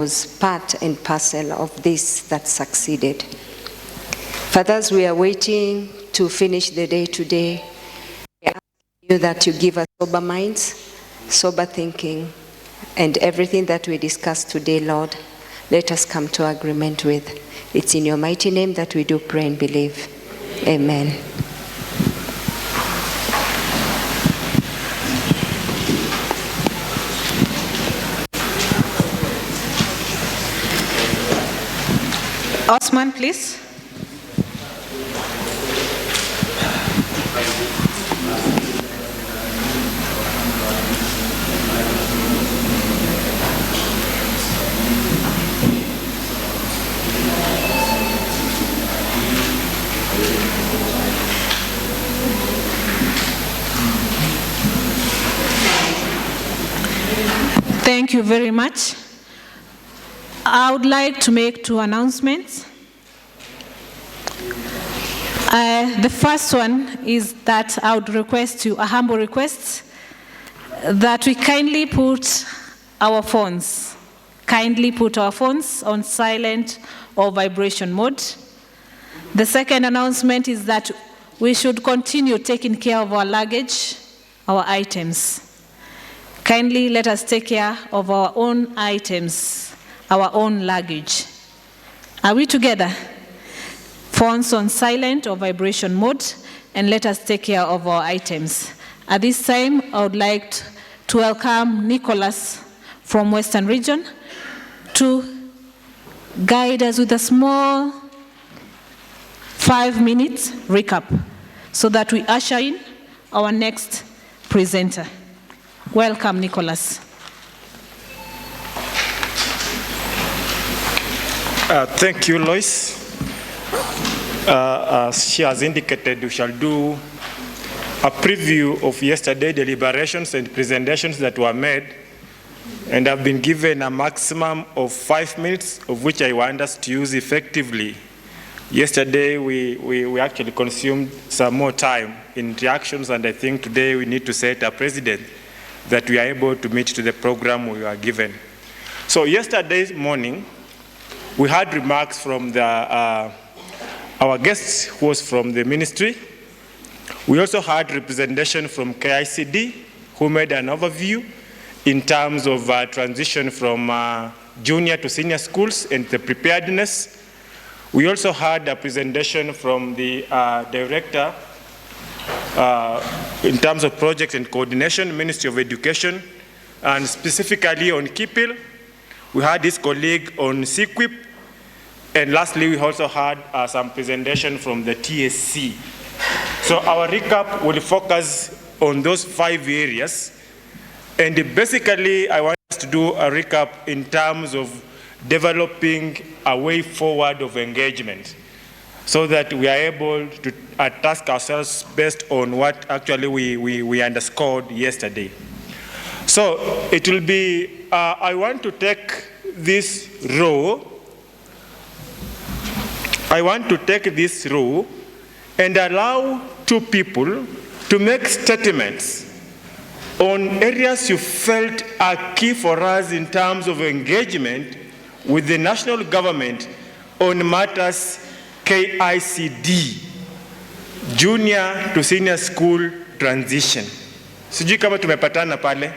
was part and parcel of this that succeeded. Fathers, we are waiting to finish the day today. We ask you that you give us sober minds, sober thinking, and everything that we discussed today, Lord, let us come to agreement with. It's in your mighty name that we do pray and believe. Amen. Osman, please. Thank you very much. I would like to make 2 announcements. The first one is that I would request you, a humble request, that we kindly put our phones on silent or vibration mode. The second announcement is that we should continue taking care of our luggage, our items. Kindly let us take care of our own items, our own luggage. Are we together? Phones on silent or vibration mode, and let us take care of our items. At this time, I would like to welcome Nicholas from Western Region to guide us with a small 5-minute recap so that we usher in our next presenter. Welcome, Nicholas. Thank you, Lois. As she has indicated, we shall do a preview of yesterday's deliberations and presentations that were made, and I've been given a maximum of 5 minutes, of which I want us to use effectively. Yesterday, we actually consumed some more time in reactions, and I think today we need to set a precedent that we are able to meet to the program we were given. So yesterday morning, we had remarks from our guest who was from the ministry. We also had representation from KICD, who made an overview in terms of transition from junior to senior schools and the preparedness. We also had a presentation from the director in terms of projects and coordination, Ministry of Education, and specifically on KIPIL. We had his colleague on CQUIP, and lastly, we also had some presentation from the TSC. So our recap will focus on those 5 areas, and basically I want us to do a recap in terms of developing a way forward of engagement so that we are able to task ourselves based on what actually we underscored yesterday. So it will be, I want to take this row and allow 2 people to make statements on areas you felt are key for us in terms of engagement with the national government on matters KICD, junior to senior school transition. Sijui kama tumepatana pale.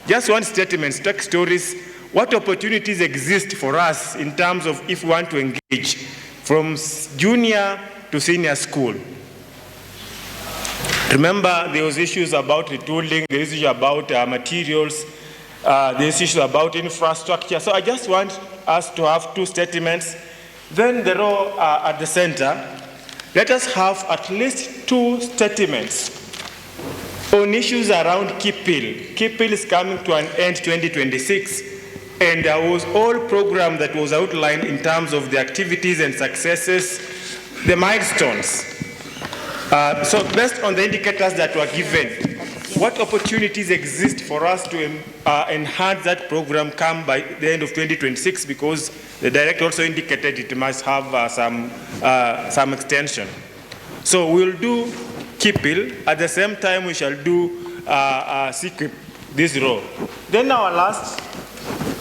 Just one statement, take stories, what opportunities exist for us in terms of if we want to engage from junior to senior school. Remember, there was issues about retooling, there is issue about materials, there is issues about infrastructure. So I just want us to have 2 statements. Then the row at the center, let us have at least 2 statements on issues around KIPIL. KIPIL is coming to an end 2026, and there was all program that was outlined in terms of the activities and successes, the milestones. So based on the indicators that were given, what opportunities exist for us to enhance that program come by the end of 2026, because the director also indicated it must have some extension. So we'll do KIPIL. At the same time, we shall do CQUIP, this row. Then our last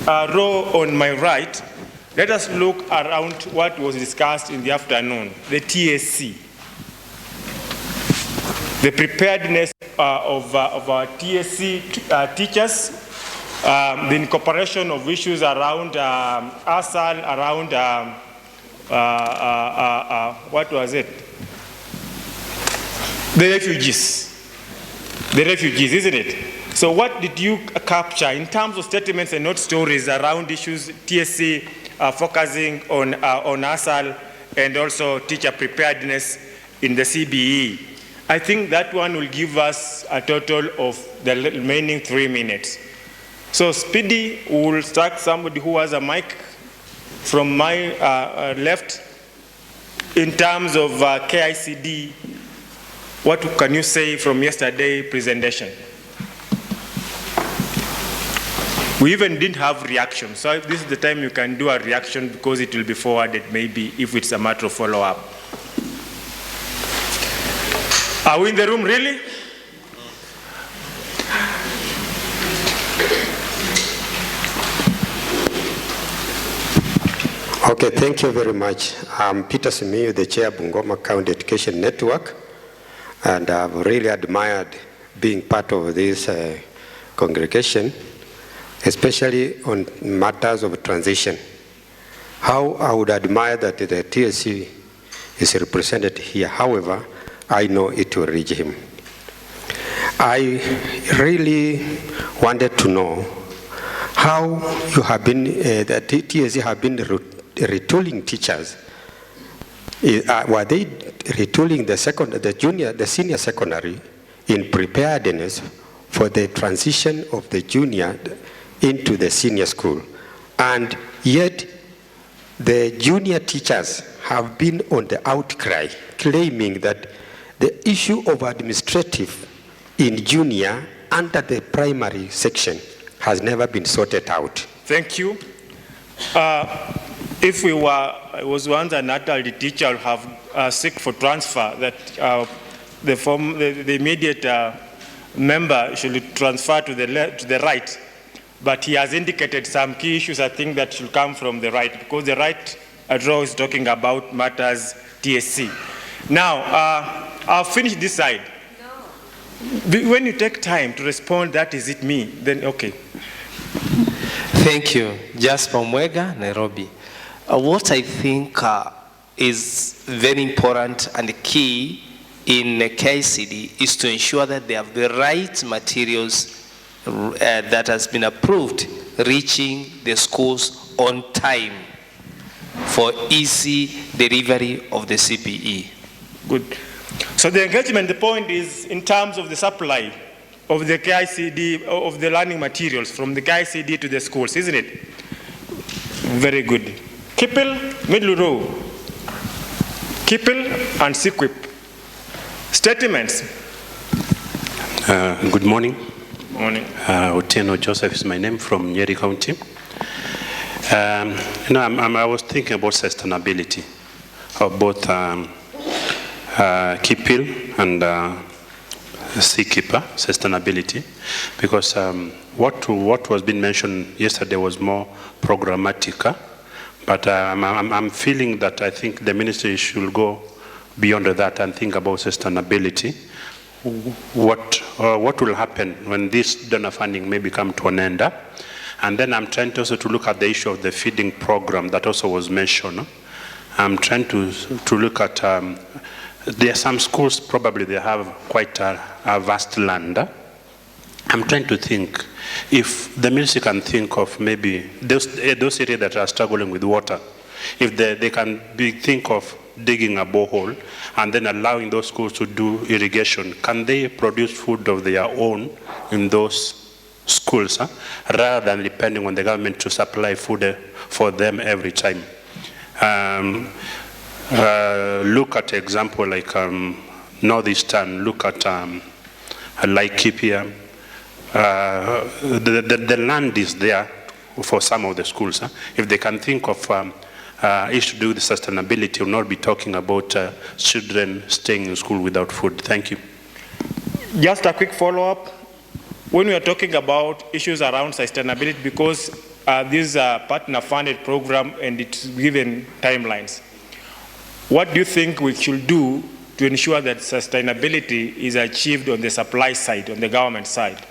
row on my right, let us look around what was discussed in the afternoon, the TSC. The preparedness of our TSC teachers, the incorporation of issues around ASAL, around, what was it? The refugees, isn't it? So what did you capture in terms of statements and not stories around issues TSC focusing on ASAL and also teacher preparedness in the CBE? I think that one will give us a total of the remaining 3 minutes. So Speedy will start somebody who has a mic from my left. In terms of KICD, what can you say from yesterday's presentation? We even didn't have reaction. So this is the time you can do a reaction because it will be forwarded maybe if it's a matter of follow-up. Are we in the room, really? Okay, thank you very much. I'm Peter Simiyu, the chair of Bungoma County Education Network, and I've really admired being part of this congregation, especially on matters of transition. How I would admire that the TSC is represented here. However, I know it will reach him. I really wanted to know how you have been, the TSC have been retooling teachers. Were they retooling the senior secondary in preparedness for the transition of the junior into the senior school? And yet, the junior teachers have been on the outcry, claiming that the issue of administrative in junior under the primary section has never been sorted out. Thank you. If I was once an adult teacher, have seek for transfer, that the immediate member should transfer to the right. But he has indicated some key issues, I think, that should come from the right, because the right row is talking about matters TSC. Now, I'll finish this side. No. When you take time to respond, that is it me, then okay. Thank you. Jasper Mwega, Nairobi. What I think is very important and key in KICD is to ensure that they have the right materials that has been approved reaching the schools on time for easy delivery of the CPE. Good. So the engagement, the point is in terms of the supply of the KICD, of the learning materials from the KICD to the schools, isn't it? Very good. Kipil, middle row. Kipil and Sequip. Statements. Good morning. Morning. Otieno Joseph is my name, from Nyeri County. I was thinking about sustainability of both Kipil and Seakeeper, sustainability, because what was being mentioned yesterday was more programmatic, but I'm feeling that I think the ministry should go beyond that and think about sustainability. What will happen when this donor funding may come to an end? And then I'm trying also to look at the issue of the feeding program that also was mentioned. I'm trying to look at, there are some schools, probably they have quite a vast land. I'm trying to think if the ministry can think of maybe those areas that are struggling with water, if they can think of digging a borehole and then allowing those schools to do irrigation. Can they produce food of their own in those schools, rather than depending on the government to supply food for them every time? Look at example like Northeastern, look at Laikipia. The land is there for some of the schools. If they can think of issue to do with sustainability, will not be talking about children staying in school without food. Thank you. Just a quick follow-up. When we are talking about issues around sustainability, because this is a partner-funded program and it's given timelines. What do you think we should do to ensure that sustainability is achieved on the supply side, on the government side?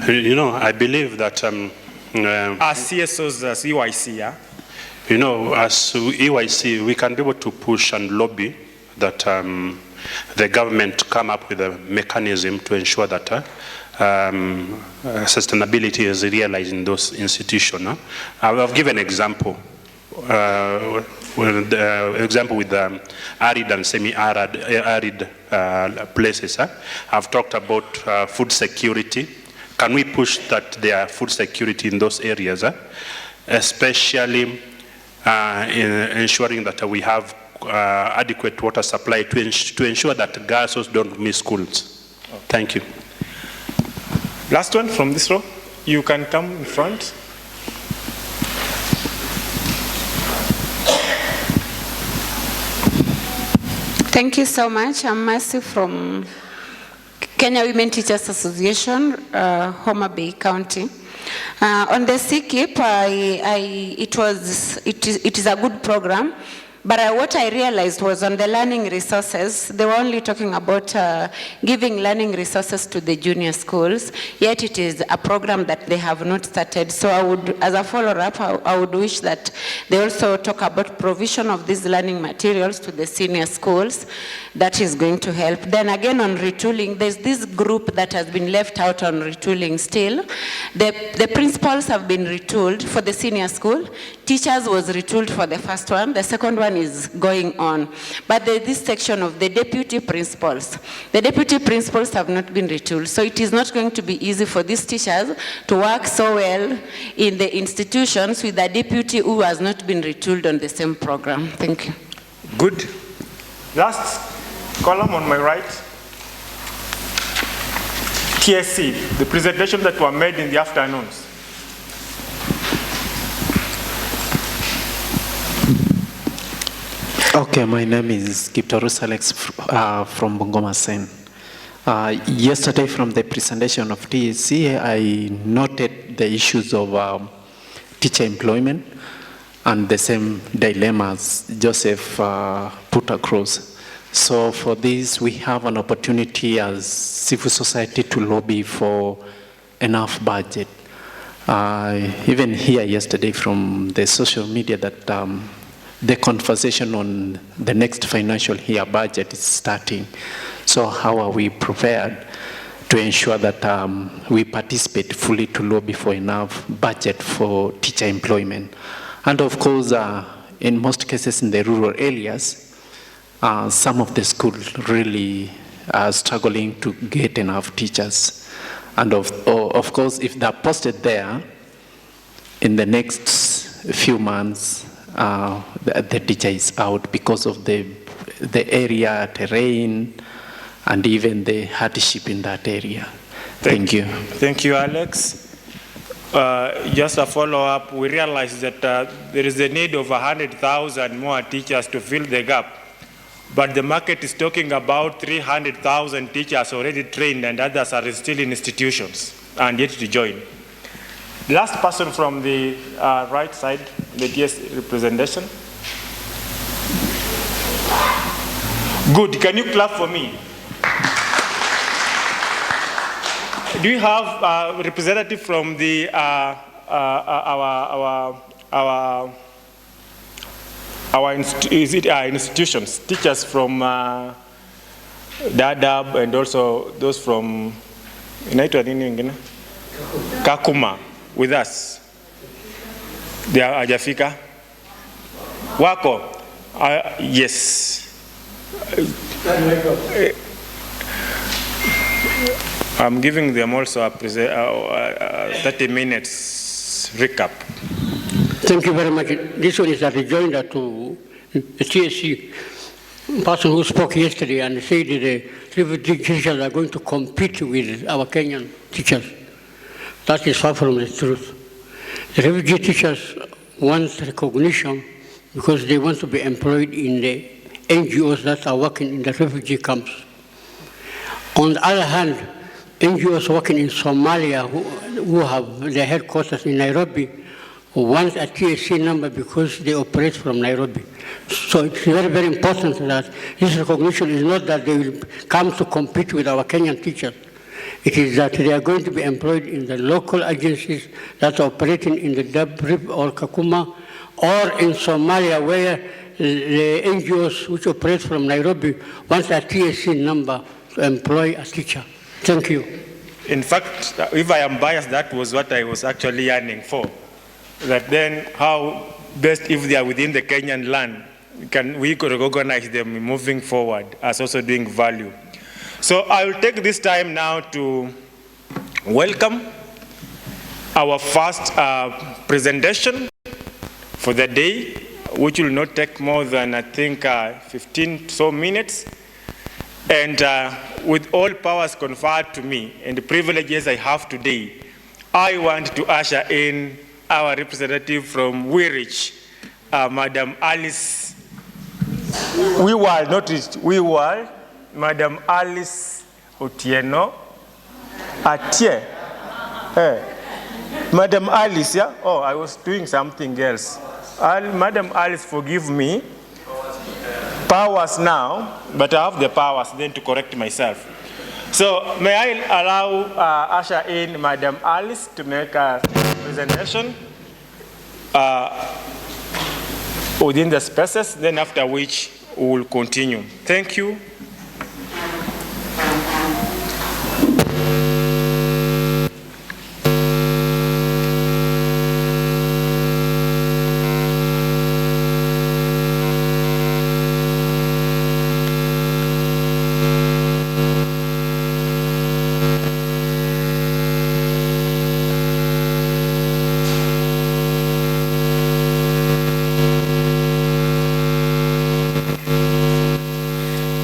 You know, I believe that As CSOs, as EYC, yeah? you know, as EYC, we can be able to push and lobby that the government come up with a mechanism to ensure that sustainability is realized in those institutions. I've given an example. With arid and semi-arid places. I've talked about food security. Can we push that there food security in those areas, especially in ensuring that we have adequate water supply to ensure that girls don't miss schools? Thank you. Last one from this row. You can come in front. Thank you so much. I'm Mercy from Kenya Women Teachers Association, Homa Bay County. On the CKIP, it is a good program, but what I realized was on the learning resources, they were only talking about giving learning resources to the junior schools, yet it is a program that they have not started. So I would, as a follow-up, I would wish that they also talk about provision of these learning materials to the senior schools. That is going to help. Then again on retooling, there's this group that has been left out on retooling still. The principals have been retooled for the senior school. Teachers was retooled for the first one. The second one is going on. But there's this section of the deputy principals. The deputy principals have not been retooled. So it is not going to be easy for these teachers to work so well in the institutions with a deputy who has not been retooled on the same program. Thank you. Good. Last column on my right. TSC, the presentation that were made in the afternoons. Okay, my name is Kiptorus Alex from Bungoma Sen. Yesterday from the presentation of TSC, I noted the issues of teacher employment and the same dilemmas Joseph put across. So for this, we have an opportunity as civil society to lobby for enough budget. Even here yesterday from the social media that the conversation on the next financial year budget is starting. So how are we prepared to ensure that we participate fully to lobby for enough budget for teacher employment? And of course, in most cases in the rural areas, some of the schools really are struggling to get enough teachers. And of course, if they're posted there, in the next few months, the teacher is out because of the area, terrain, and even the hardship in that area. Thank you. Thank you, Alex. Just a follow-up, we realize that there is a need of 100,000 more teachers to fill the gap. But the market is talking about 300,000 teachers already trained and others are still in institutions and yet to join. Last person from the right side, the TS representation. Good, can you clap for me? Do you have a representative from the institutions, teachers from Dadaab and also those from Kakuma with us? They are Ajafika? Wako? Yes. I'm giving them also a 30 minutes recap. Thank you very much. This one is a rejoinder to the TSC person who spoke yesterday and said that the refugee teachers are going to compete with our Kenyan teachers. That is far from the truth. The refugee teachers want recognition because they want to be employed in the NGOs that are working in the refugee camps. On the other hand, NGOs working in Somalia who have their headquarters in Nairobi want a TSC number because they operate from Nairobi. So it's very, very important that this recognition is not that they will come to compete with our Kenyan teachers. It is that they are going to be employed in the local agencies that are operating in the Dabrib or Kakuma or in Somalia, where the NGOs which operate from Nairobi want a TSC number to employ a teacher. Thank you. In fact, if I am biased, that was what I was actually yearning for. That then how best if they are within the Kenyan land, we could recognize them moving forward as also doing value. So I will take this time now to welcome our first presentation for the day, which will not take more than, I think, 15 so minutes. And with all powers conferred to me and the privileges I have today, I want to usher in our representative from Wirich, Madam Alice. Madam Alice Otieno. Atie. Madam Alice, yeah? Oh, I was doing something else. Madam Alice, forgive me. Powers now, but I have the powers then to correct myself. So may I allow usher in Madam Alice to make a presentation within the spaces, then after which we will continue. Thank you.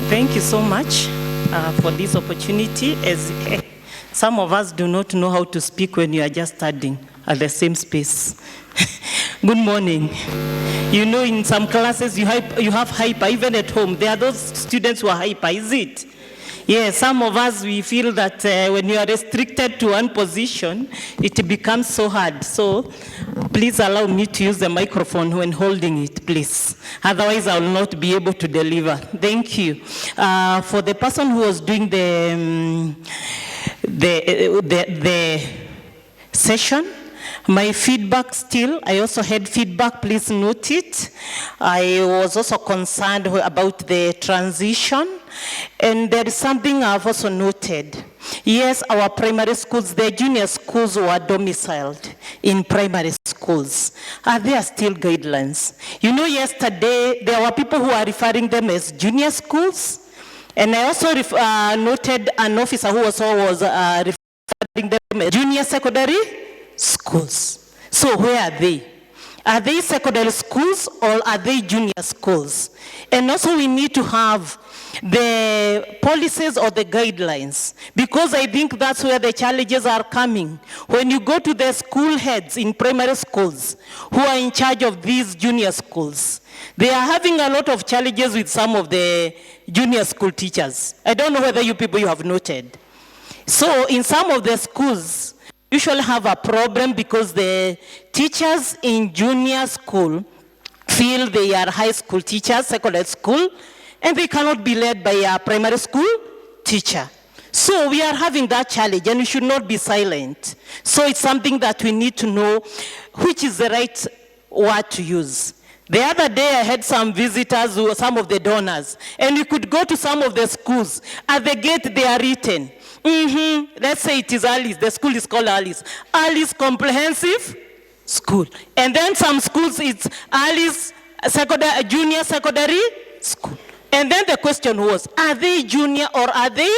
Thank you so much for this opportunity. As some of us do not know how to speak when you are just studying at the same space. Good morning. You know, in some classes you have hyper, even at home. There are those students who are hyper, is it? Yes, some of us, we feel that when you are restricted to one position, it becomes so hard. So please allow me to use the microphone when holding it, please. Otherwise, I will not be able to deliver. Thank you. For the person who was doing the session, my feedback still, I also had feedback, please note it. I was also concerned about the transition. And there is something I've also noted. Yes, our primary schools, the junior schools were domiciled in primary schools. Are there still guidelines? You know, yesterday, there were people who are referring them as junior schools. And I also noted an officer who also was referring them as junior secondary schools. So where are they? Are they secondary schools or are they junior schools? And also we need to have the policies or the guidelines, because I think that's where the challenges are coming. When you go to the school heads in primary schools who are in charge of these junior schools, they are having a lot of challenges with some of the junior school teachers. I don't know whether you people you have noted. So in some of the schools, usually have a problem because the teachers in junior school feel they are high school teachers, secondary school, and they cannot be led by a primary school teacher. So we are having that challenge, and we should not be silent. So it's something that we need to know which is the right word to use. The other day I had some visitors, some of the donors, and we could go to some of the schools. At the gate they are written, let's say it is Alice, the school is called Alice. Alice Comprehensive School. And then some schools it's Alice Junior Secondary School. And then the question was, are they junior or are they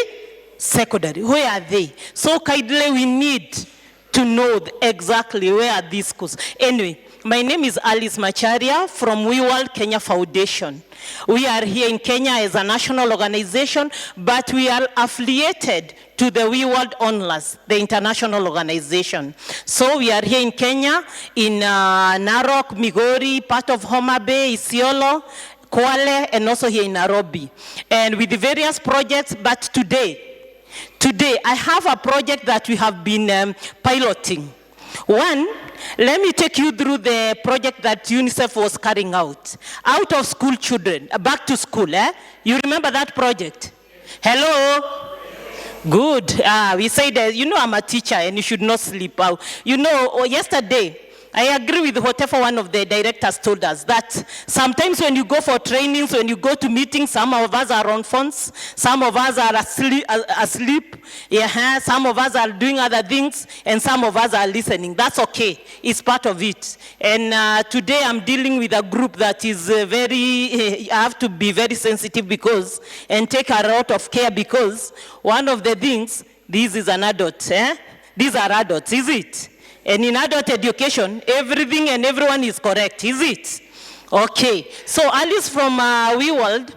secondary? Where are they? So kindly we need to know exactly where are these schools. Anyway, my name is Alice Macharia from We World Kenya Foundation. We are here in Kenya as a national organization, but we are affiliated to the We World Onlus, the international organization. So we are here in Kenya, in Narok, Migori, part of Homa Bay, Isiolo, Kwale, and also here in Nairobi. And with the various projects, but today today I have a project that we have been piloting. One, let me take you through the project that UNICEF was carrying out of school children, back to school. You remember that project? Hello? Good. We said, I'm a teacher and you should not sleep out. Yesterday, I agree with whatever one of the directors told us, that sometimes when you go for trainings, when you go to meetings, some of us are on phones, some of us are asleep, some of us are doing other things, and some of us are listening. That's okay. It's part of it. And today I'm dealing with a group that is I have to be very sensitive and take a lot of care, because one of the things, this is an adult. These are adults, is it? And in adult education, everything and everyone is correct, is it? Okay. So Alice from WeWorld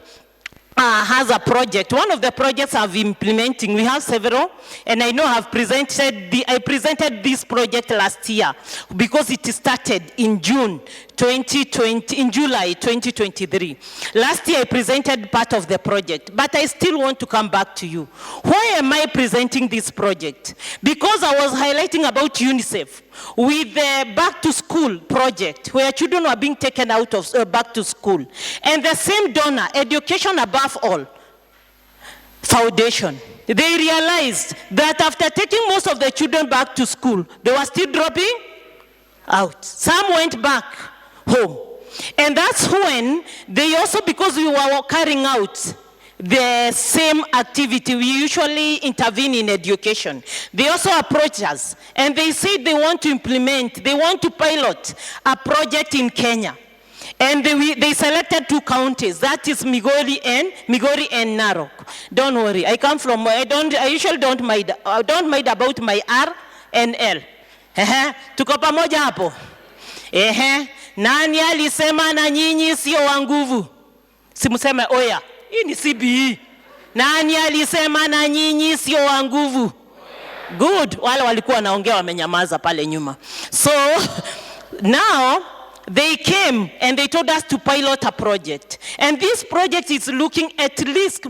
has a project. One of the projects I've implementing, we have several, and I know I presented this project last year because it started in July 2023. Last year I presented part of the project, but I still want to come back to you. Why am I presenting this project? Because I was highlighting about UNICEF with the back to school project, where children were being taken out of back to school. And the same donor, Education Above All Foundation, they realized that after taking most of the children back to school, they were still dropping out. Some went back home. And that's when they also, because we were carrying out the same activity, we usually intervene in education. They also approached us and they said they want to pilot a project in Kenya. And they selected 2 counties, that is Migori and Narok. Don't worry, I usually don't mind about my R and L. Tuko pamoja hapo? Nani alisema na nyinyi sio wa nguvu? Simuseme oya. Hii ni CBE. Nani alisema na nyinyi sio wa nguvu? Good. Wale walikuwa wanaongea wamenyamaza pale nyuma. So now they came and they told us to pilot a project. And this project is looking at risk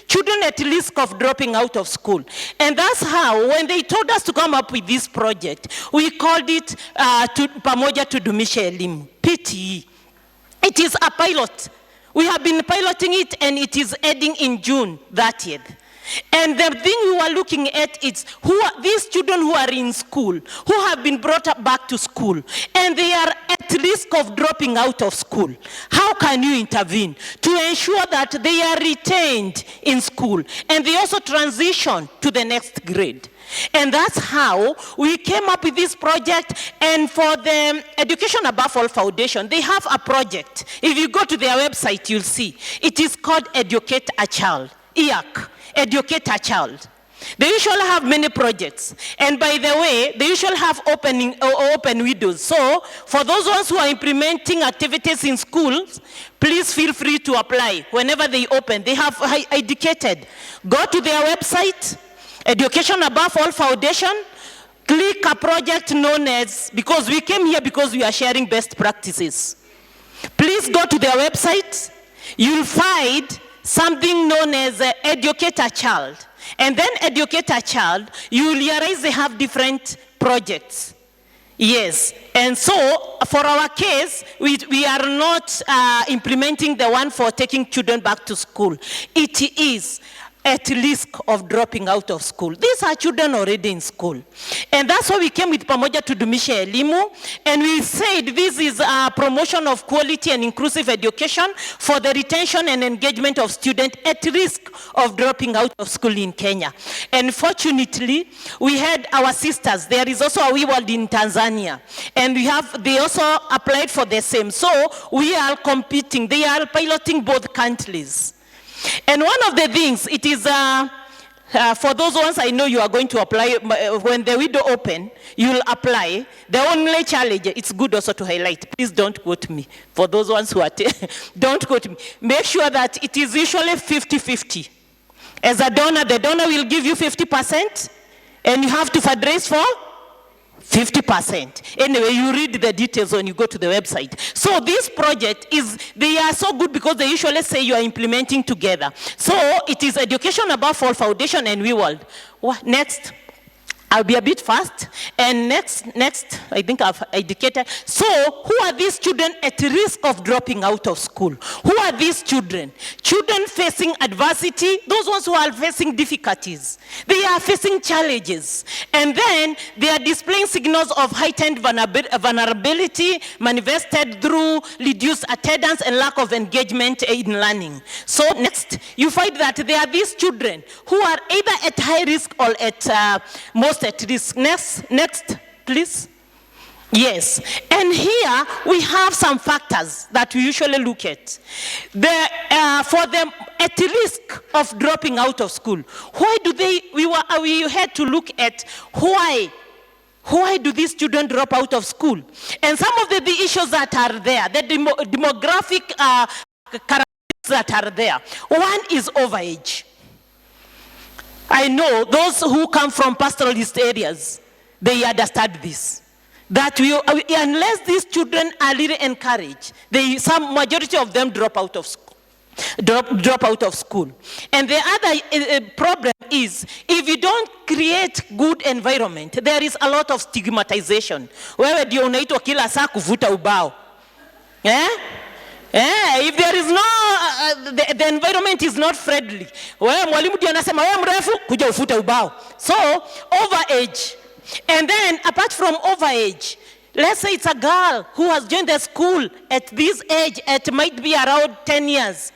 children at risk of dropping out of school. And that's how, when they told us to come up with this project, we called it Pamoja Tudumishe Elimu, PTE. It is a pilot. We have been piloting it and it is ending in June 30th. And the thing we were looking at is these children who are in school, who have been brought up back to school, and they are at risk of dropping out of school. How can you intervene to ensure that they are retained in school and they also transition to the next grade? And that's how we came up with this project. And for the Education Above All Foundation, they have a project. If you go to their website, you'll see. It is called Educate a Child, EAC, Educate a Child. They usually have many projects. And by the way, they usually have open windows. So for those ones who are implementing activities in schools, please feel free to apply. Whenever they open, they have indicated. Go to their website, Education Above All Foundation, click a project known as, because we came here because we are sharing best practices. Please go to their website. You'll find something known as Educate a Child. And then Educate a Child, you'll realize they have different projects. Yes, and so for our case, we are not implementing the one for taking children back to school. It is at risk of dropping out of school. These are children already in school. And that's why we came with Pamoja Tudumishe Elimu, and we said this is a promotion of quality and inclusive education for the retention and engagement of students at risk of dropping out of school in Kenya. And fortunately, we had our sisters. There is also a WeWorld in Tanzania, and they also applied for the same. So we are competing. They are piloting both countries. And one of the things, it is, for those ones I know you are going to apply, when the window open, you'll apply. The only challenge, it's good also to highlight, please don't quote me. For those ones who are, don't quote me. Make sure that it is usually 50-50. As a donor, the donor will give you 50%, and you have to fundraise for 50%. Anyway, you read the details when you go to the website. So this project they are so good because they usually say you are implementing together. So it is Education Above All Foundation and WeWorld. Next. I'll be a bit fast. And next, I think I've indicated. So who are these children at risk of dropping out of school? Who are these children? Children facing adversity, those ones who are facing difficulties. They are facing challenges. And then they are displaying signals of heightened vulnerability manifested through reduced attendance and lack of engagement in learning. So next, you find that there are these children who are either at high risk or at most at risk. Next, please. Yes, and here we have some factors that we usually look at. For them at risk of dropping out of school, why do we had to look at why do these children drop out of school? And some of the issues that are there, the demographic characteristics that are there. One is overage. I know those who come from pastoralist areas, they understand this. That unless these children are really encouraged, majority of them drop out of school. Drop out of school. And the other problem is, if you don't create good environment, there is a lot of stigmatization. Wewe ndio unaitwa kila saa kuvuta ubao. If there is no, the environment is not friendly. Wewe mwalimu ndio anasema wewe mrefu kuja ufute ubao. So overage. And then apart from overage, let's say it's a girl who has joined the school at this age, it might be around 10 years.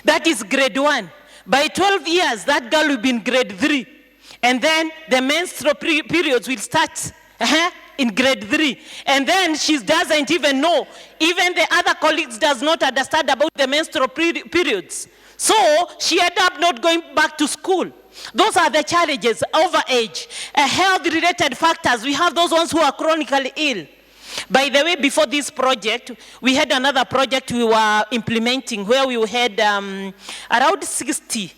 That is grade 1. By 12 years, that girl will be in grade 3. And then the menstrual periods will start in grade 3. And then she doesn't even know. Even the other colleagues does not understand about the menstrual periods. So she ended up not going back to school. Those are the challenges, overage, health-related factors. We have those ones who are chronically ill. By the way, before this project, we had another project we were implementing where we had around 60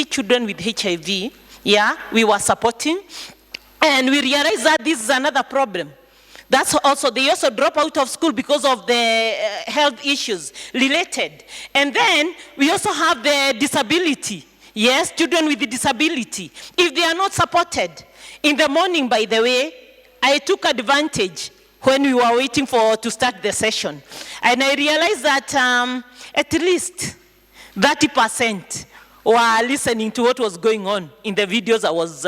children with HIV. Yeah, we were supporting. And we realized that this is another problem. They also drop out of school because of the health issues related. And then we also have the disability. Yes, children with the disability. If they are not supported, in the morning, by the way, I took advantage when we were waiting to start the session. And I realized that at least 30% were listening to what was going on in the videos I was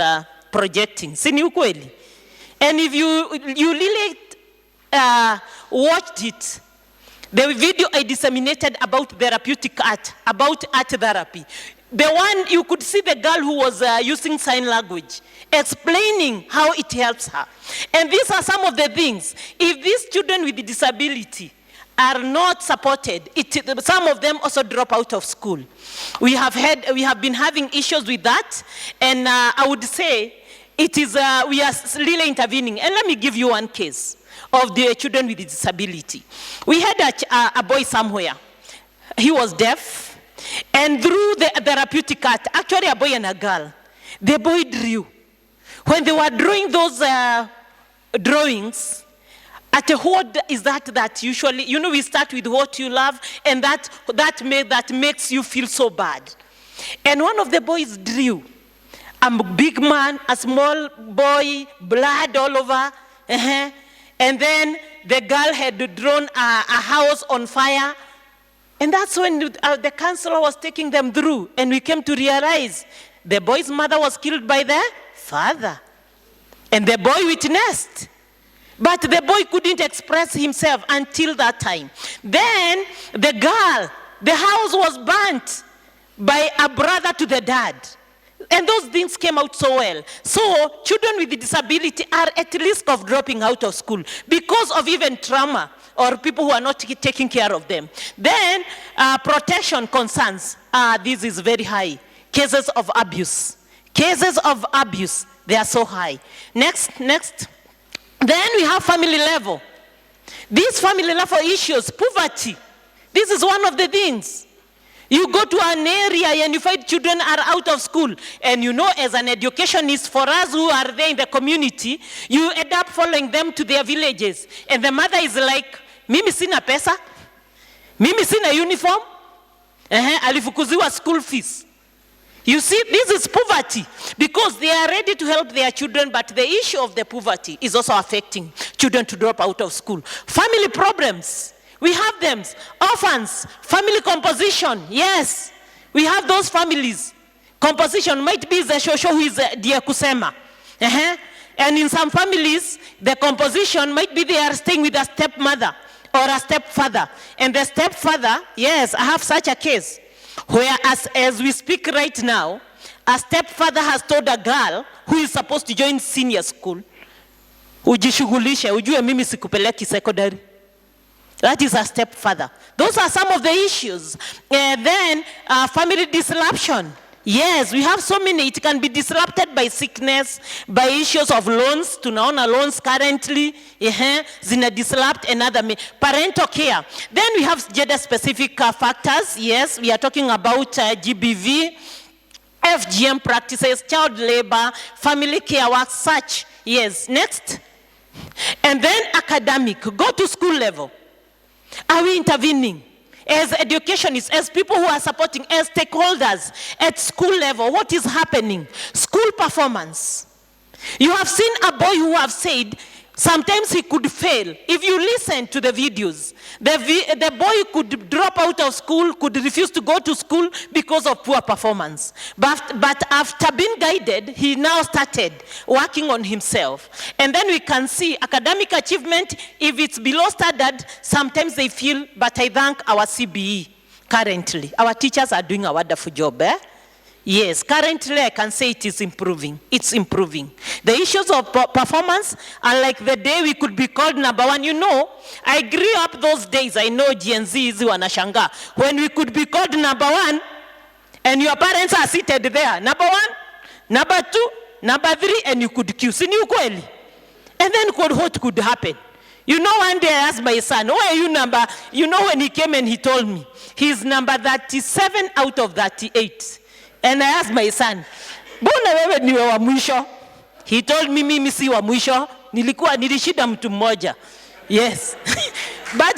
projecting. Si ni ukweli? And if you really watched it, the video I disseminated about therapeutic art, about art therapy, the one you could see the girl who was using sign language, explaining how it helps her. And these are some of the things. If these children with disability are not supported, some of them also drop out of school. We have been having issues with that, and I would say we are really intervening. And let me give you one case of the children with disability. We had a boy somewhere. He was deaf. And through the therapeutic art, actually a boy and a girl, the boy drew. When they were drawing those drawings, what is that usually, we start with what you love, and that makes you feel so bad. And one of the boys drew a big man, a small boy, blood all over, and then the girl had drawn a house on fire. And that's when the counselor was taking them through, and we came to realize the boy's mother was killed by the father. And the boy witnessed. But the boy couldn't express himself until that time. Then the house was burnt by a brother to the dad. And those things came out so well. So children with disability are at risk of dropping out of school because of even trauma or people who are not taking care of them. Then protection concerns, this is very high. Cases of abuse, they are so high. Next. Then we have family level. These family level issues, poverty, this is one of the things. You go to an area and you find children are out of school. And you know, as an educationist, for us who are there in the community, you end up following them to their villages. And the mother is like, mimi sina pesa, mimi sina uniform, alifukuziwa school fees. You see, this is poverty, because they are ready to help their children, but the issue of the poverty is also affecting children to drop out of school. Family problems, we have them. Orphans, family composition, yes, we have those families. Composition might be the shosho who is dear kusema. And in some families, the composition might be they are staying with a stepmother or a stepfather. And the stepfather, yes, I have such a case, where as we speak right now, a stepfather has told a girl who is supposed to join senior school, ujishughulishe, ujue mimi sikupeleki secondary. That is a stepfather. Those are some of the issues. And then family disruption. Yes, we have so many. It can be disrupted by sickness, by issues of loans. Tunaona loans currently, zina disrupt another. Parental care. Then we have gender-specific factors. Yes, we are talking about GBV, FGM practices, child labor, family care work, such. Yes, next. And then academic. Go to school level. Are we intervening? As educationists, as people who are supporting, as stakeholders at school level, what is happening? School performance. You have seen a boy who have said sometimes he could fail. If you listen to the videos, the boy could drop out of school, could refuse to go to school because of poor performance. But after being guided, he now started working on himself. And then we can see academic achievement, if it's below standard, sometimes they feel, but I thank our CBE currently. Our teachers are doing a wonderful job. Yes, currently I can say it is improving. It's improving. The issues of performance are like the day we could be called number one. You know, I grew up those days. I know Gen Z is wanashanga. When we could be called number one, and your parents are seated there. Number one, number two, number three, and you could queue. Sini ukweli. And then what could happen? You know, one day I asked my son, why are you number? You know, when he came and he told me, he's number 37 out of 38. And I asked my son, mbona wewe niwe wa mwisho? He told me, mimi si wa mwisho, nilishida mtu mmoja. Yes. But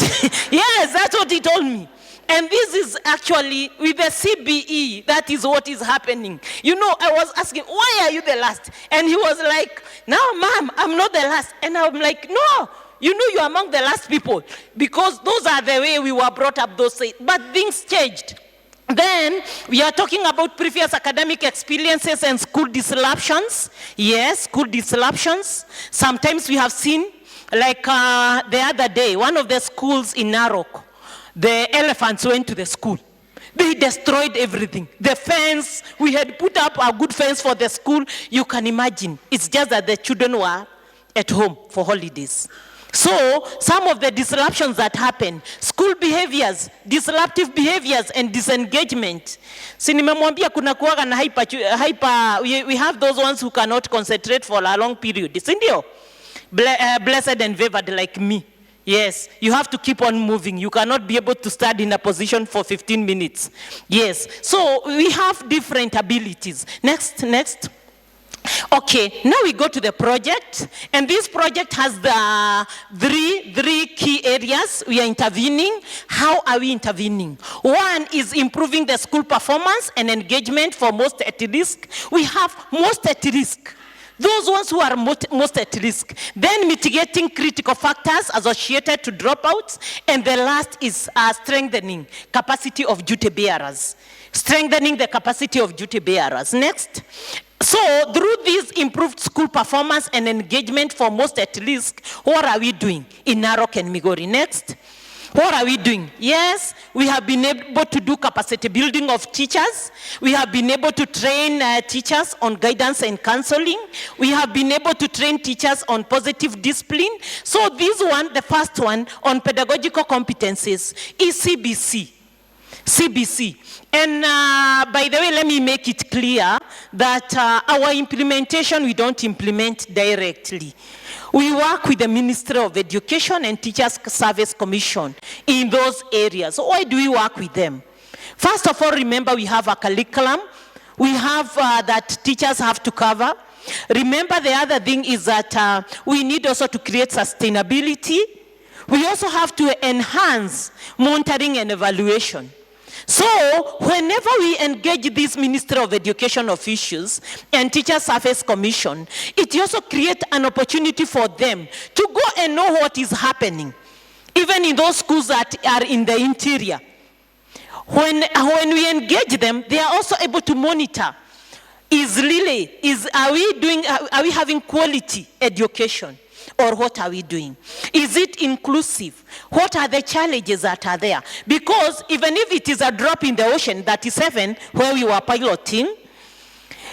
yes, that's what he told me. And this is actually with the CBE, that is what is happening. You know, I was asking, why are you the last? And he was like, no, ma'am, I'm not the last. And I'm like, no, you know you're among the last people, because those are the way we were brought up those days. But things changed. Then we are talking about previous academic experiences and school disruptions. Yes, school disruptions. Sometimes we have seen, like the other day, one of the schools in Narok, the elephants went to the school. They destroyed everything. The fence, we had put up a good fence for the school. You can imagine. It's just that the children were at home for holidays. So, some of the disruptions that happen, school behaviors, disruptive behaviors, and disengagement. Si nimemwambia kuna kuwaga na we have those ones who cannot concentrate for a long period. Sindio? Blessed and favored like me. Yes, you have to keep on moving. You cannot be able to stand in a position for 15 minutes. Yes, so we have different abilities. Next. Okay, now we go to the project, and this project has the three key areas we are intervening. How are we intervening? One is improving the school performance and engagement for most at risk. We have most at risk. Those ones who are most at risk. Then mitigating critical factors associated to dropouts. And the last is strengthening capacity of duty bearers. Strengthening the capacity of duty bearers. Next. So through this improved school performance and engagement for most at risk, what are we doing in Narok and Migori? Next. What are we doing? Yes, we have been able to do capacity building of teachers. We have been able to train teachers on guidance and counseling. We have been able to train teachers on positive discipline. So this one, the first one, on pedagogical competencies, is CBC. And by the way, let me make it clear that our implementation, we don't implement directly. We work with the Ministry of Education and Teachers Service Commission in those areas. So why do we work with them? First of all, remember we have a curriculum. We have that teachers have to cover. Remember, the other thing is that we need also to create sustainability. We also have to enhance monitoring and evaluation. So whenever we engage this Ministry of Education officials and Teacher Service Commission, it also creates an opportunity for them to go and know what is happening, even in those schools that are in the interior. When we engage them, they are also able to monitor. Are we having quality education? Or what are we doing? Is it inclusive? What are the challenges that are there? Because even if it is a drop in the ocean, 37, where we were piloting,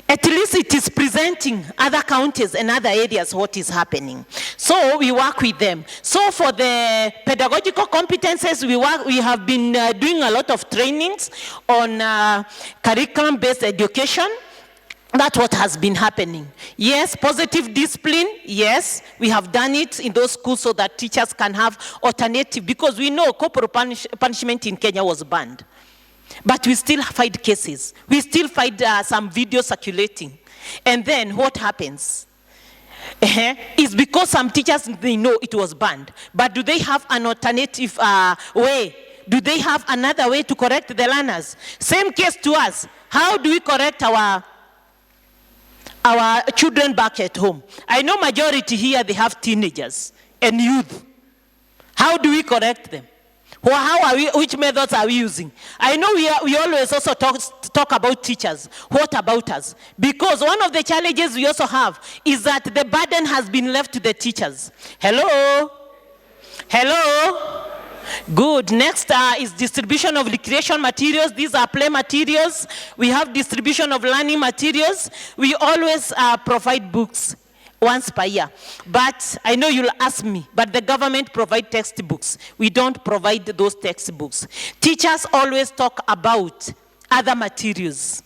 at least it is presenting other counties and other areas what is happening. So we work with them. So for the pedagogical competences, we have been doing a lot of trainings on curriculum-based education. That's what has been happening. Yes, positive discipline, yes, we have done it in those schools so that teachers can have alternative, because we know corporal punishment in Kenya was banned. But we still find cases. We still find some videos circulating. And then what happens? It's because some teachers, they know it was banned. But do they have an alternative way? Do they have another way to correct the learners? Same case to us. How do we correct our children back at home? I know majority here, they have teenagers and youth. How do we correct them? Which methods are we using? I know we always also talk about teachers. What about us? Because one of the challenges we also have is that the burden has been left to the teachers. Hello? Hello? Good. Next is distribution of recreation materials. These are play materials. We have distribution of learning materials. We always provide books once per year. But I know you'll ask me, but the government provide textbooks. We don't provide those textbooks. Teachers always talk about other materials.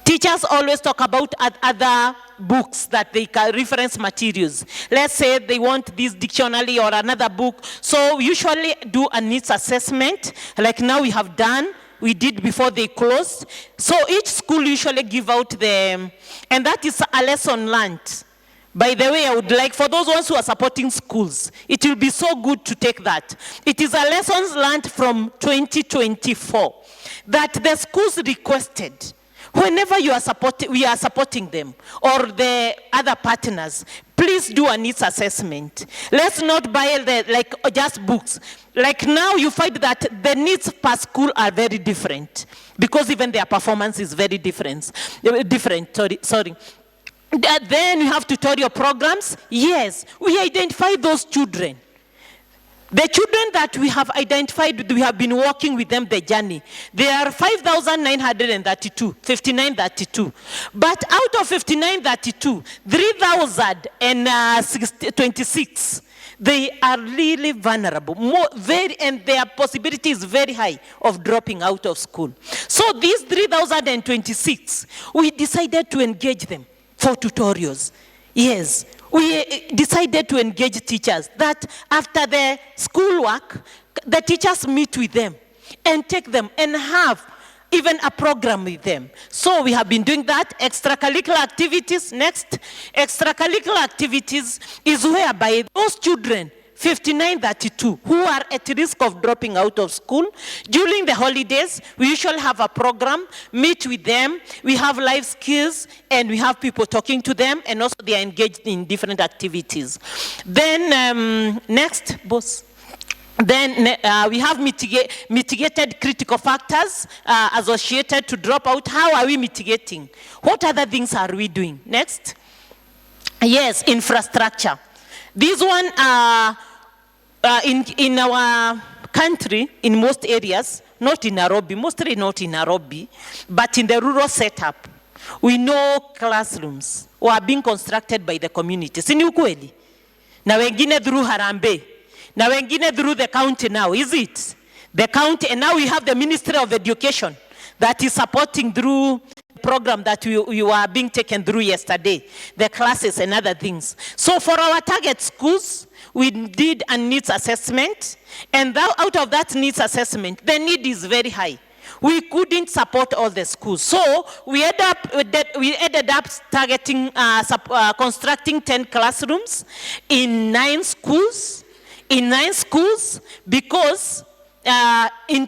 Teachers always talk about other books that they can reference materials. Let's say they want this dictionary or another book. So we usually do a needs assessment, like now we have done. We did before they closed. So each school usually give out and that is a lesson learned. By the way, I would like, for those ones who are supporting schools, it will be so good to take that. It is a lessons learned from 2024 that the schools requested. Whenever we are supporting them or the other partners, please do a needs assessment. Let's not buy just books. Like now you find that the needs per school are very different because even their performance is very different. Sorry. Then you have tutorial programs. Yes, we identify those children. The children that we have identified, we have been working with them the journey. There are 5,932, 5932. But out of 5932, 3,026, they are really vulnerable. And their possibility is very high of dropping out of school. So these 3,026, we decided to engage them for tutorials. Yes. We decided to engage teachers that after the schoolwork, the teachers meet with them and take them and have even a program with them. So we have been doing that. Extracurricular activities. Next, extracurricular activities is whereby those children, 5932, who are at risk of dropping out of school. During the holidays, we usually have a program, meet with them, we have life skills, and we have people talking to them, and also they are engaged in different activities. Then, next, boss. Then we have mitigated critical factors associated to drop out. How are we mitigating? What other things are we doing? Next. Yes, infrastructure. This one, in our country, in most areas, not in Nairobi, mostly not in Nairobi, but in the rural setup, we know classrooms are being constructed by the community. Si ni ukweli? Na wengine through Harambee, na wengine through the county now, is it? The county, and now we have the Ministry of Education that is supporting through program that you are being taken through yesterday, the classes and other things. So for our target schools, we did a needs assessment, and out of that needs assessment, the need is very high. we couldn't support all the schools. So we ended up targeting, constructing 10 classrooms in 9 schools. In 9 schools, because in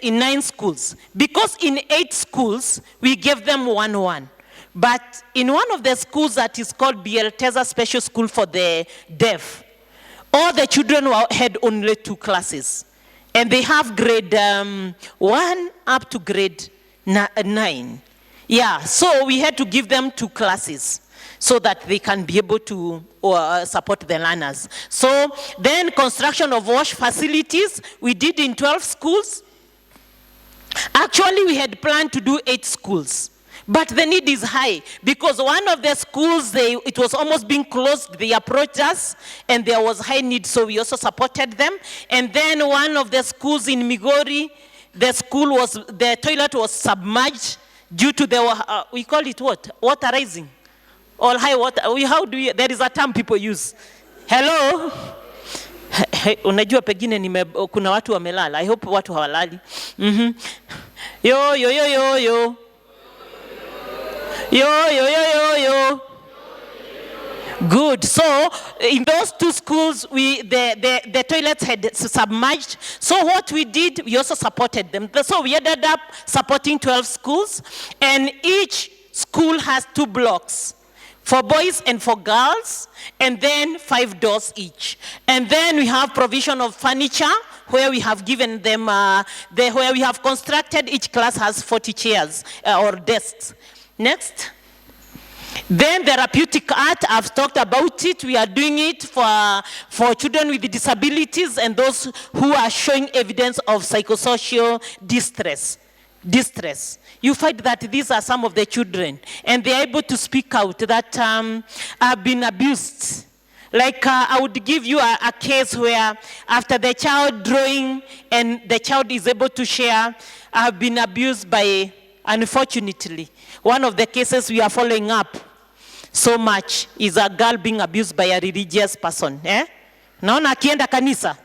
9 schools. Because in 8 schools, we gave them 1-1. But in one of the schools that is called Bielteza Special School for the Deaf, all the children had only 2 classes. And they have grade 1 up to grade 9. Yeah, so we had to give them 2 classes so that they can be able to support the learners. So then construction of wash facilities, we did in 12 schools. Actually, we had planned to do 8 schools. But the need is high because one of the schools, it was almost being closed. They approached us and there was high need, so we also supported them. And then one of the schools in Migori, the toilet was submerged due to the, we call it what? Water rising. Or high water. There is a term people use. Hello? Unajua pengine kuna watu wamelala. I hope watu hawalali. Yo. Yo. Good. So in those 2 schools, the toilets had submerged. So what we did, we also supported them. So we ended up supporting 12 schools, and each school has 2 blocks. For boys and for girls, and then 5 doors each. And then we have provision of furniture, where we have given them, where we have constructed, each class has 40 chairs or desks. Next. Then therapeutic art, I've talked about it. We are doing it for children with disabilities and those who are showing evidence of psychosocial distress. You find that these are some of the children, and they are able to speak out that have been abused. Like I would give you a case where after the child drawing and the child is able to share, have been abused by, unfortunately, one of the cases we are following up so much is a girl being abused by a religious person. Naona akienda kanisa.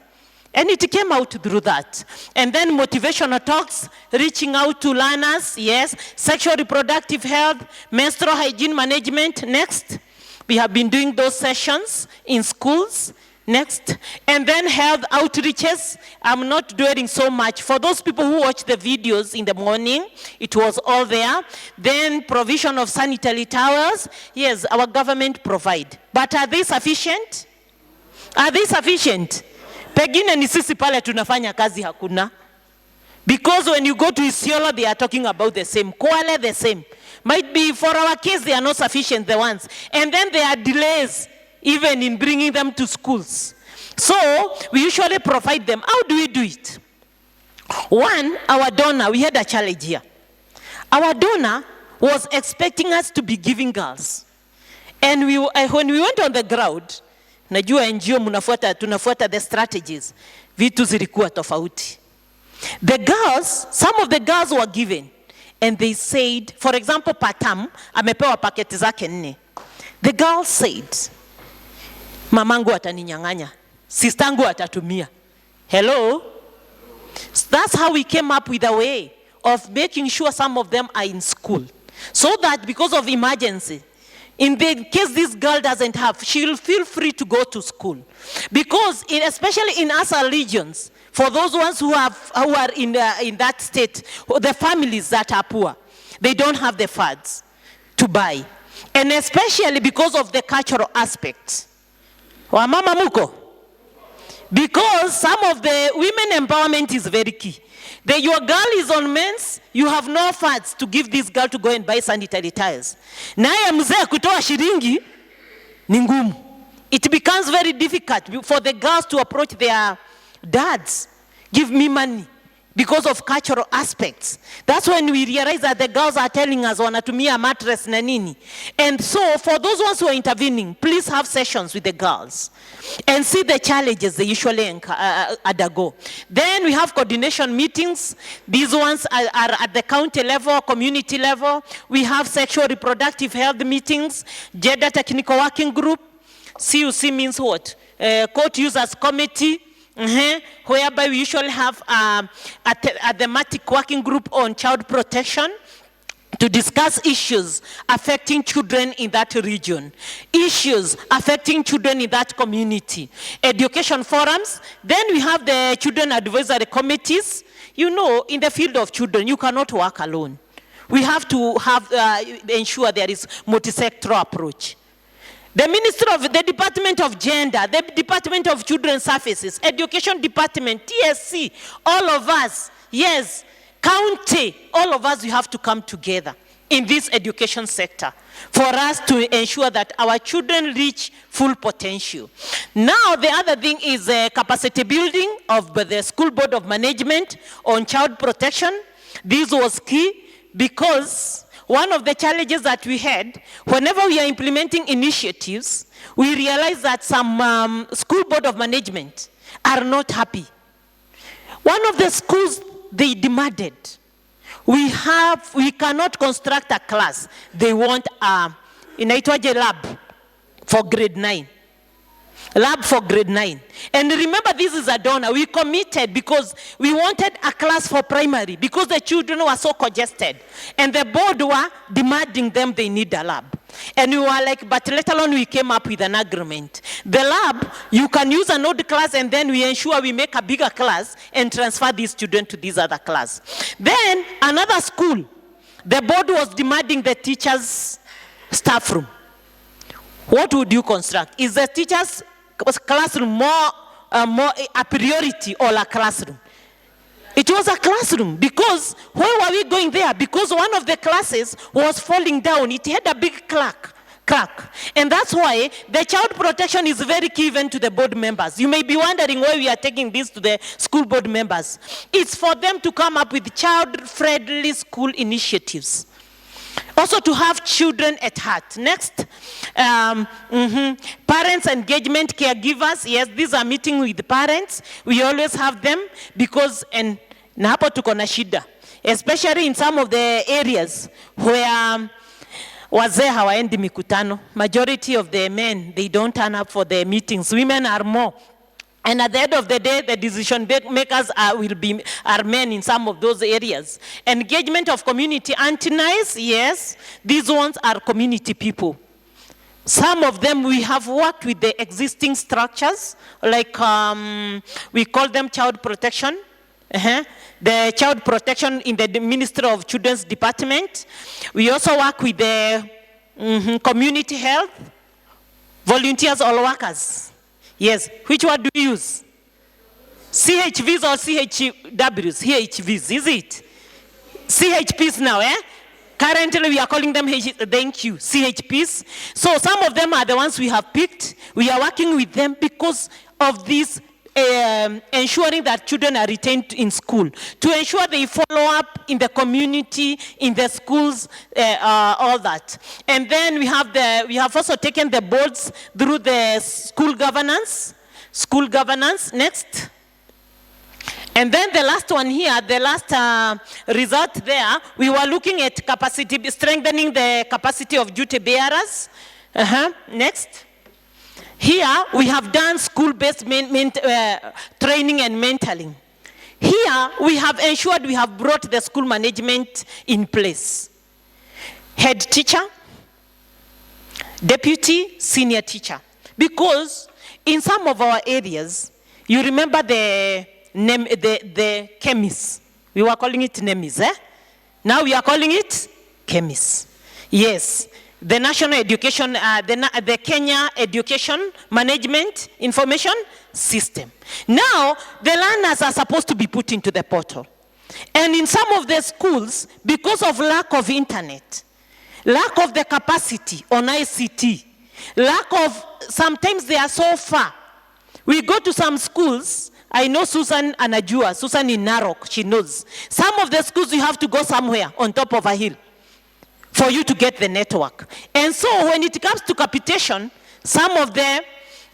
And it came out through that. And then motivational talks, reaching out to learners, yes. Sexual reproductive health, menstrual hygiene management, next. We have been doing those sessions in schools, next. And then health outreaches, I'm not dwelling so much. For those people who watch the videos in the morning, it was all there. Then provision of sanitary towels, yes, our government provide. But are they sufficient? Are they sufficient? Pengine ni sisi pale tunafanya kazi hakuna. Because when you go to Isiolo, they are talking about the same. Kwale, the same. Might be for our case, they are not sufficient, the ones. And then there are delays, even in bringing them to schools. So, we usually provide them. How do we do it? One, our donor, we had a challenge here. Our donor was expecting us to be giving girls. And when we went on the ground, najua NGO tunafuata the strategies. Vitu zilikuwa tofauti. The girls, some of the girls were given. And they said, for example, Patam, amepewa paketi zake 4. The girl said, mamangu ataninyang'anya, sistangu atatumia. Hello? That's how we came up with a way of making sure some of them are in school. So that because of emergency, in the case this girl doesn't have, she'll feel free to go to school. Because especially in ASA regions, for those ones who are in that state, the families that are poor, they don't have the funds to buy. And especially because of the cultural aspects. Wamama muko? Because some of the women empowerment is very key. Your girl is on mens, you have no funds to give this girl to go and buy sanitary tires. Naye mzee kutoa shilingi ni ngumu. It becomes very difficult for the girls to approach their dads. Give me money because of cultural aspects. That's when we realize that the girls are telling us wanatumia mattress na nini. And so for those ones who are intervening, please have sessions with the girls and see the challenges they usually undergo. Then we have coordination meetings. These ones are at the county level, community level. We have sexual reproductive health meetings, gender technical working group. CUC means what? Court users committee. whereby we usually have a thematic working group on child protection to discuss issues affecting children in that region, issues affecting children in that community, education forums. Then we have the children advisory committees. You know, in the field of children, you cannot work alone. We have to have ensure there is multi-sectoral approach. The Department of Gender, the Department of Children's Services, Education Department, TSC, all of us, yes, county, all of us, we have to come together in this education sector for us to ensure that our children reach full potential. Now, the other thing is capacity building of the School Board of Management on child protection. This was key because one of the challenges that we had, whenever we are implementing initiatives, we realize that some School Board of Management are not happy. One of the schools, they demanded, we cannot construct a class. They want inaitwaje lab for grade 9. Lab for grade 9. And remember, this is a donor. We committed because we wanted a class for primary because the children were so congested. And the board were demanding them they need a lab. And we were like, but let alone we came up with an agreement. The lab, you can use an old class and then we ensure we make a bigger class and transfer these students to this other class. Then another school, the board was demanding the teachers' staff room. What would you construct? Is the teachers' classroom more a priority or a classroom? It was a classroom because why were we going there? Because one of the classes was falling down. It had a big crack. And that's why the child protection is very key even to the board members. You may be wondering why we are taking this to the school board members. It's for them to come up with child-friendly school initiatives. Also to have children at heart. Next, parents engagement, caregivers. Yes, these are meeting with the parents. We always have them because, and na hapo tuko na shida, especially in some of the areas where wazee hawaendi mikutano. Majority of the men, they don't turn up for the meetings. Women are more. And at the end of the day, the decision makers are men in some of those areas. Engagement of community antennas, yes, these ones are community people. Some of them we have worked with the existing structures, like we call them child protection. The child protection in the Ministry of Children's Department. We also work with the community health, volunteers or workers. Yes, which one do you use? CHVs or CHWs? CHVs, is it? CHPs now, eh? Currently, we are calling them CHPs. So some of them are the ones we have picked. We are working with them because of this ensuring that children are retained in school, to ensure they follow up in the community, in the schools, all that. And then we have also taken the boards through the school governance. Next. And then the last one here, the last result there, we were looking at capacity, strengthening the capacity of duty bearers. Next. Here, we have done school-based training and mentoring. Here, we have ensured we have brought the school management in place. Head teacher, deputy, senior teacher. Because in some of our areas, you remember the chemists. We were calling it NEMIS, eh? Now we are calling it chemists. Yes. The National Education, the Kenya Education Management Information System. Now, the learners are supposed to be put into the portal. And in some of the schools, because of lack of internet, lack of the capacity on ICT, sometimes they are so far. We go to some schools, I know Susan anajua, Susan in Narok, she knows. Some of the schools you have to go somewhere on top of a hill for you to get the network. And so when it comes to capitation, some of the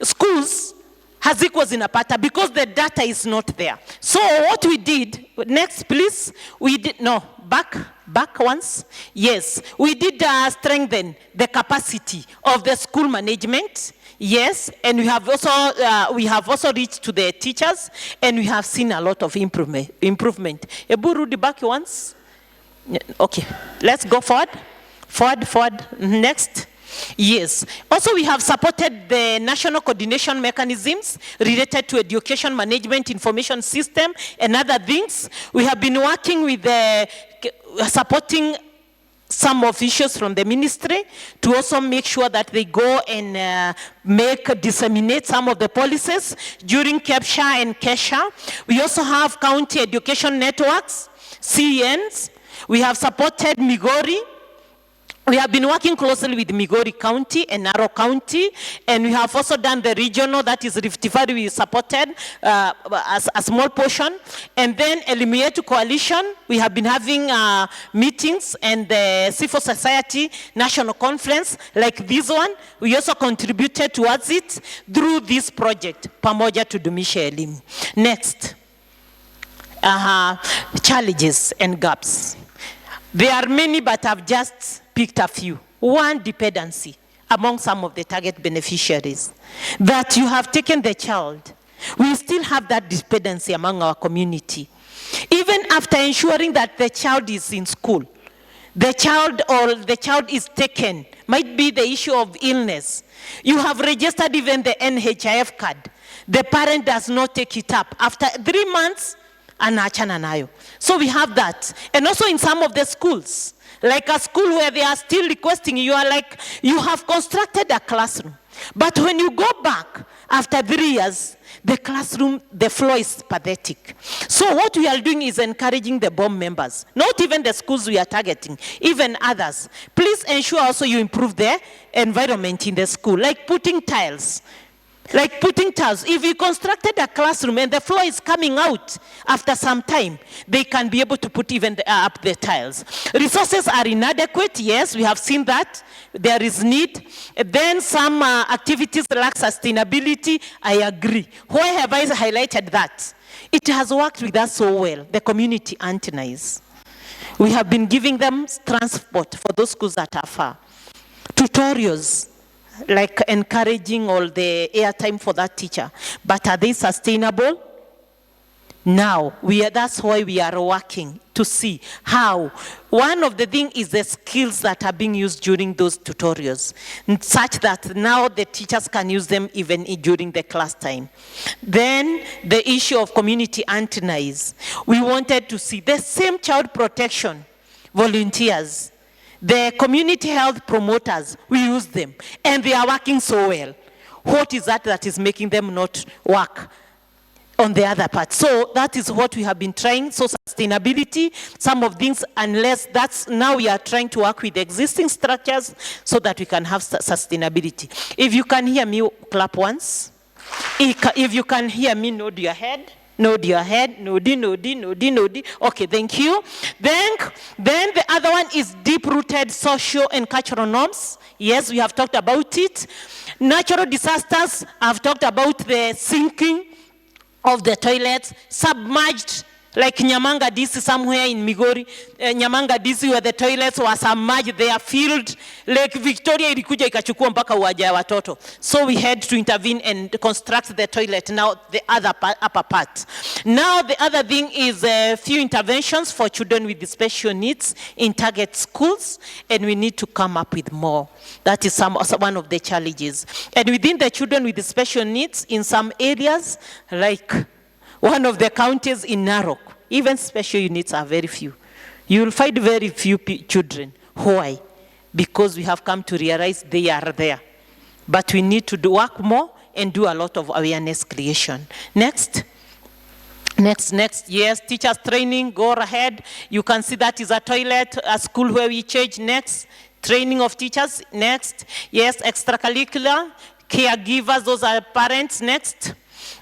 schools hazikuwa zinapata because the data is not there. So what we did, next please, back once. Yes, we did strengthen the capacity of the school management. Yes, and we have also reached to the teachers, and we have seen a lot of improvement. Ebu rudi back once. Okay, let's go forward. Forward. Next. Yes. Also, we have supported the national coordination mechanisms related to education management information system and other things. We have been working with supporting some officials from the ministry to also make sure that they go and disseminate some of the policies during CAPTCHA and KESHA. We also have county education networks, CENs. We have supported Migori. We have been working closely with Migori County and Narok County, and we have also done the regional, that is Rift Valley, we supported as a small portion. And then Eliminate Coalition, we have been having meetings and the civil society national conference like this one. We also contributed towards it through this project, Pamoja Tudumishe Elimu. Next, challenges and gaps. There are many, but I've just picked a few. One, dependency among some of the target beneficiaries. That you have taken the child. We still have that dependency among our community. Even after ensuring that the child is in school, the child is taken, might be the issue of illness. You have registered even the NHIF card. The parent does not take it up. After 3 months, anaachana nayo. So we have that. And also in some of the schools, like a school where they are still requesting, you are like, you have constructed a classroom. But when you go back after 3 years, the classroom, the floor is pathetic. So what we are doing is encouraging the BOM members, not even the schools we are targeting, even others. Please ensure also you improve the environment in the school, like putting tiles. If you constructed a classroom and the floor is coming out after some time, they can be able to put even up the tiles. Resources are inadequate. Yes, we have seen that. There is need. Then some activities lack sustainability. I agree. Why have I highlighted that? It has worked with us so well, the community antennas. We have been giving them transport for those schools that are far. Tutorials, like encouraging all the airtime for that teacher. But are they sustainable? Now, that's why we are working to see how. One of the things is the skills that are being used during those tutorials, such that now the teachers can use them even during the class time. Then the issue of community antennas. We wanted to see the same child protection volunteers, the community health promoters, we use them, and they are working so well. What is that is making them not work on the other part? So that is what we have been trying. So sustainability, some of things, unless that's, now we are trying to work with existing structures so that we can have sustainability. If you can hear me, clap once. If you can hear me, nod your head. Nod your head, nodi. Okay, thank you. Then the other one is deep-rooted social and cultural norms. Yes, we have talked about it. Natural disasters, I've talked about the sinking of the toilets, submerged, like Nyamanga DC somewhere in Migori, Nyamanga DC where the toilets were submerged, they are filled. Lake Victoria ilikuja ikachukua mpaka uwanja ya watoto. So we had to intervene and construct the toilet, now the upper part. Now the other thing is a few interventions for children with special needs in target schools, and we need to come up with more. That is one of the challenges. And within the children with special needs, in some areas, like one of the counties in Narok, even special units are very few. You will find very few children. Why? Because we have come to realize they are there. But we need to work more and do a lot of awareness creation. Next. Yes, teachers training, go ahead. You can see that is a toilet, a school where we change. Next. Training of teachers. Next. Yes, extracurricular, caregivers, those are parents. Next.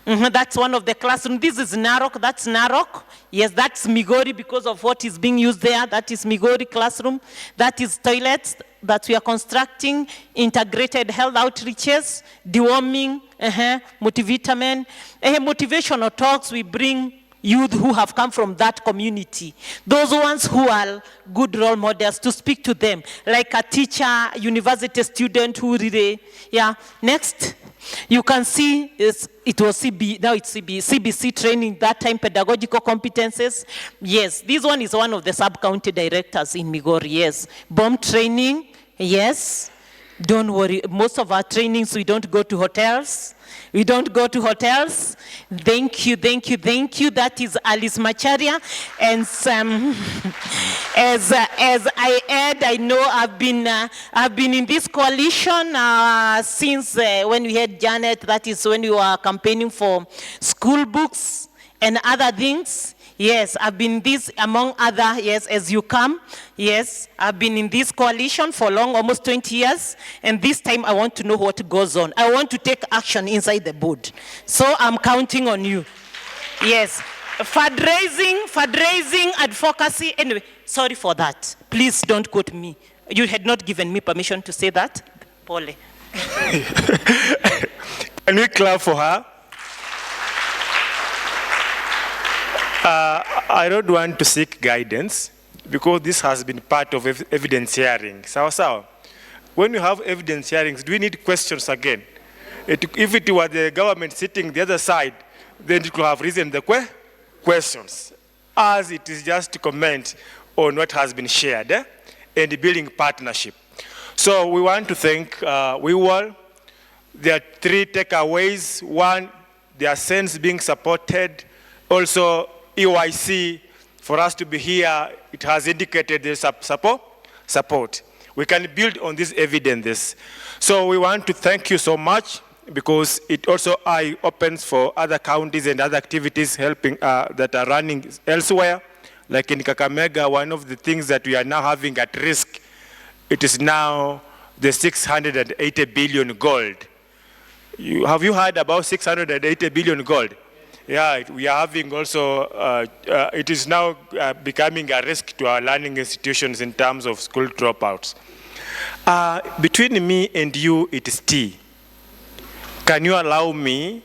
That's one of the classrooms. This is Narok, that's Narok. Yes, that's Migori because of what is being used there. That is Migori classroom. That is toilets that we are constructing, integrated health outreaches, deworming, multivitamin, motivational talks. We bring youth who have come from that community, those ones who are good role models, to speak to them, like a teacher, university student who really, yeah. Next, you can see it was now it's CBC training, that time pedagogical competences. Yes, this one is one of the sub-county directors in Migori, yes. BOM training, yes. Don't worry, most of our trainings, we don't go to hotels. We don't go to hotels. Thank you, thank you, thank you. That is Alice Macharia. And as I add, I know I've been in this coalition since when we had Janet. That is when we were campaigning for school books and other things. Yes, I've been this among other, yes, as you come. Yes, I've been in this coalition for long, almost 20 years. And this time I want to know what goes on. I want to take action inside the board. So I'm counting on you. Yes, fundraising, advocacy. Anyway, sorry for that. Please don't quote me. You had not given me permission to say that. Pole. Can we clap for her? I don't want to seek guidance because this has been part of evidence hearing. Sawa. When you have evidence hearings, do we need questions again? If it were the government sitting the other side, then it could have risen the questions. As it is just to comment on what has been shared and building partnership. So we want to thank WeWorld. There are 3 takeaways. 1, their sense being supported. Also, EYC, for us to be here, it has indicated there's support. We can build on this evidence. So we want to thank you so much because it also opens for other counties and other activities helping that are running elsewhere. Like in Kakamega, one of the things that we are now having at risk, it is now the 680 billion gold. Have you heard about 680 billion gold? Yeah, we are having also, it is now becoming a risk to our learning institutions in terms of school dropouts. Between me and you, it is tea. Can you allow me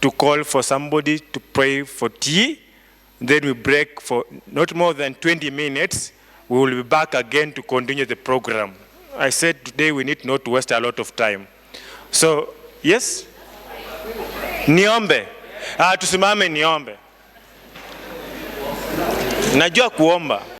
to call for somebody to pray for tea? Then we break for not more than 20 minutes. We will be back again to continue the program. I said today we need not to waste a lot of time. So, yes? Niombe. Tusimame niombe. Najua kuomba.